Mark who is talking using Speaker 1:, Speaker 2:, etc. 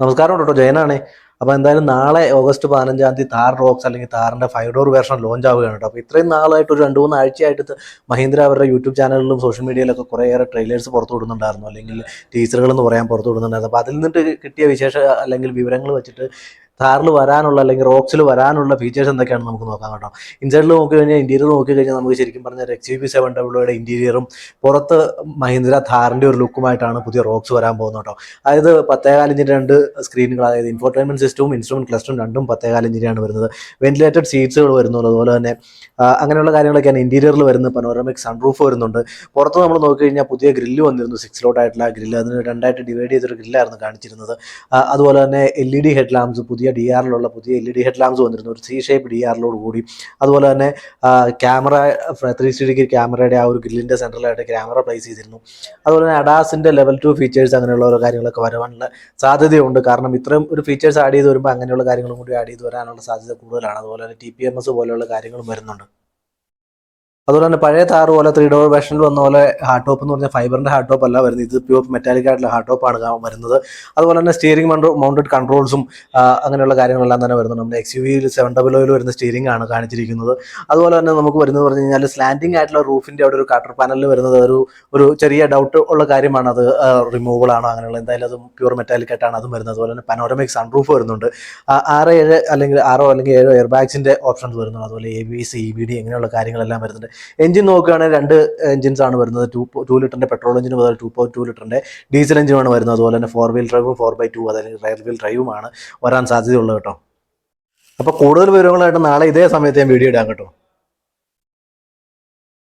Speaker 1: നമസ്കാരം കേട്ടോ, ജയനാണ്. അപ്പോൾ എന്തായാലും നാളെ ഓഗസ്റ്റ് 15-ാം തീയതി താർ റോക്സ് അല്ലെങ്കിൽ താറിൻ്റെ 5 ഡോർ വേർഷൻ ലോഞ്ച് ആവുകയാണ് കേട്ടോ. അപ്പോൾ ഇത്രയും നാളായിട്ട് ഒരു 2-3 ആഴ്ചയായിട്ട് മഹീന്ദ്ര അവരുടെ യൂട്യൂബ് ചാനലിലും സോഷ്യൽ മീഡിയയിലൊക്കെ കുറേയേറെ ട്രെയിലേഴ്സ് പുറത്തു വിടുന്നുണ്ടായിരുന്നു, അല്ലെങ്കിൽ ടീസറുകൾ എന്ന് പറയാൻ പുറത്തു വിടുന്നുണ്ടായിരുന്നു. അപ്പോൾ അതിൽ നിന്നിട്ട് കിട്ടിയ വിശേഷ അല്ലെങ്കിൽ വിവരങ്ങൾ വെച്ചിട്ട് താറിൽ വരാനുള്ള അല്ലെങ്കിൽ റോക്സിൽ വരാനുള്ള ഫീച്ചേഴ്സ് എന്തൊക്കെയാണെന്ന് നമുക്ക് നോക്കാം കേട്ടോ. ഇൻസൈഡിൽ നോക്കി കഴിഞ്ഞാൽ, ഇന്റീരിയർ നോക്കി കഴിഞ്ഞാൽ നമുക്ക് ശരിക്കും പറഞ്ഞാൽ XUV700 ഇന്റീരിയറും പുറത്ത് മഹീന്ദ്ര താറിൻ്റെ ഒരു ലുക്കുമായിട്ടാണ് പുതിയ റോക്സ് വരാൻ പോകുന്നത് കേട്ടോ. അതായത് 10.4 ഇഞ്ചിൻ്റെ 2 സ്ക്രീനുകൾ, അതായത് ഇൻഫോർടൈൻമെന്റ് സിസ്റ്റവും ഇൻസ്ട്രുമെന്റ് ക്ലസ്റ്ററും രണ്ടും 10.4 ഇഞ്ചിനാണ് വരുന്നത്. വെന്റിലേറ്റഡ് സീറ്റ്സുകൾ വരുന്നുള്ളൂ. അതുപോലെ തന്നെ അങ്ങനെയുള്ള കാര്യങ്ങളൊക്കെയാണ് ഇന്റീരിയറിൽ വരുന്നത്. പനോരമിക് സൺറൂഫ് വരുന്നുണ്ട്. പുറത്ത് നമ്മൾ നോക്കി കഴിഞ്ഞാൽ പുതിയ ഗ്രില്ല് വന്നിരുന്നു, 6 ലോട്ട് ആയിട്ടുള്ള ആ ഗ്രില്ല്. അതിന് 2ആയിട്ട് ഡിവൈഡ് ചെയ്തൊരു ഗ്രില്ലായിരുന്നു കാണിച്ചിരുന്നത്. അതുപോലെ തന്നെ LED ഹെഡ് ലാംപ്സ്, പുതിയ DR-ലുള്ള പുതിയ LED ഹെഡ് ലാംപ്സ് വന്നിരുന്നു, ഒരു C-ഷേപ്പ് DR-ലോട് കൂടി. അതുപോലെ തന്നെ ക്യാമറ 360 ഡിഗ്രി ക്യാമറയുടെ ആ ഒരു ഗ്രില്ലിൻ്റെ സെൻട്രലായിട്ട് ക്യാമറ പ്ലേസ് ചെയ്തിരുന്നു. അതുപോലെ തന്നെ അഡാസിൻ്റെ ലെവൽ 2 ഫീച്ചേഴ്സ് അങ്ങനെയുള്ള ഓരോ കാര്യങ്ങളൊക്കെ വരാനുള്ള സാധ്യതയുണ്ട്. കാരണം ഇത്രയും ഒരു ഫീച്ചേഴ്സ് ആഡ് ചെയ്ത് വരുമ്പോൾ അങ്ങനെയുള്ള കാര്യങ്ങളും കൂടി ആഡ് ചെയ്ത് വരാനുള്ള സാധ്യത കൂടുതലാണ്. അതുപോലെ തന്നെ TPMS പോലെയുള്ള കാര്യങ്ങളും വരുന്നുണ്ട്. അതുപോലെ തന്നെ പഴയ താർ പോലെ 3 ഡോർ വേർഷനിൽ വന്ന പോലെ ഹാർഡ് ടോപ്പ് എന്ന് പറഞ്ഞാൽ ഫൈബറിൻ്റെ ഹാർഡ് ടോപ്പ് അല്ല വരുന്നത്, ഇത് പ്യൂർ മെറ്റാലിക് ആയിട്ടുള്ള ഹാർഡ് ടോപ്പാണ് വരുന്നത്. അതുപോലെ തന്നെ സ്റ്റിയറിംഗ് മൗണ്ടഡ് കൺട്രോൾസും അങ്ങനെയുള്ള കാര്യങ്ങളെല്ലാം തന്നെ വരുന്നുണ്ട്. നമ്മുടെ XUV700 വരുന്ന സ്റ്റിയറിംഗ് ആണ് കാണിച്ചിരിക്കുന്നത്. അതുപോലെ തന്നെ നമുക്ക് വരുന്നത് പറഞ്ഞു കഴിഞ്ഞാൽ സ്ലാൻഡിംഗ് ആയിട്ടുള്ള റൂഫിൻ്റെ അവിടെ ഒരു കട്ടർ പാനലിൽ വരുന്നത് ഒരു ചെറിയ ഡൗട്ട് ഉള്ള കാര്യമാണ്. അത് റിമൂവബിൾ ആണോ അങ്ങനെയുള്ള, എന്തായാലും അതും പ്യൂർ മെറ്റാലിക് ആയിട്ടാണ് അതും വരുന്നത്. അതുപോലെ തന്നെ പനോരമിക് സൺറൂഫ് വരുന്നുണ്ട്. 6 അല്ലെങ്കിൽ 7 എയർ ബാഗ്സിൻ്റെ ഓപ്ഷൻസ് വരുന്നുണ്ട്. അതുപോലെ ABS EBD അങ്ങനെയുള്ള കാര്യങ്ങളെല്ലാം വരുന്നുണ്ട്. എഞ്ചിൻ നോക്കുകയാണെങ്കിൽ 2 എഞ്ചിൻസ് ആണ് വരുന്നത്. 2 ലിറ്ററിൻ്റെ പെട്രോൾ എഞ്ചിന് മുതൽ 2.2 ലിറ്ററിൻ്റെ ഡീസൽ എഞ്ചിനാണ് വരുന്നത്. അതുപോലെ തന്നെ 4 വീൽ ഡ്രൈവും 4x2 അതായത് റയർ വീൽ ഡ്രൈവുമാണ് വരാൻ സാധ്യതയുള്ളത് കേട്ടോ. അപ്പോൾ കൂടുതൽ വിവരങ്ങളായിട്ട് നാളെ ഇതേ സമയത്ത് ഞാൻ വീഡിയോ ഇടാം കേട്ടോ.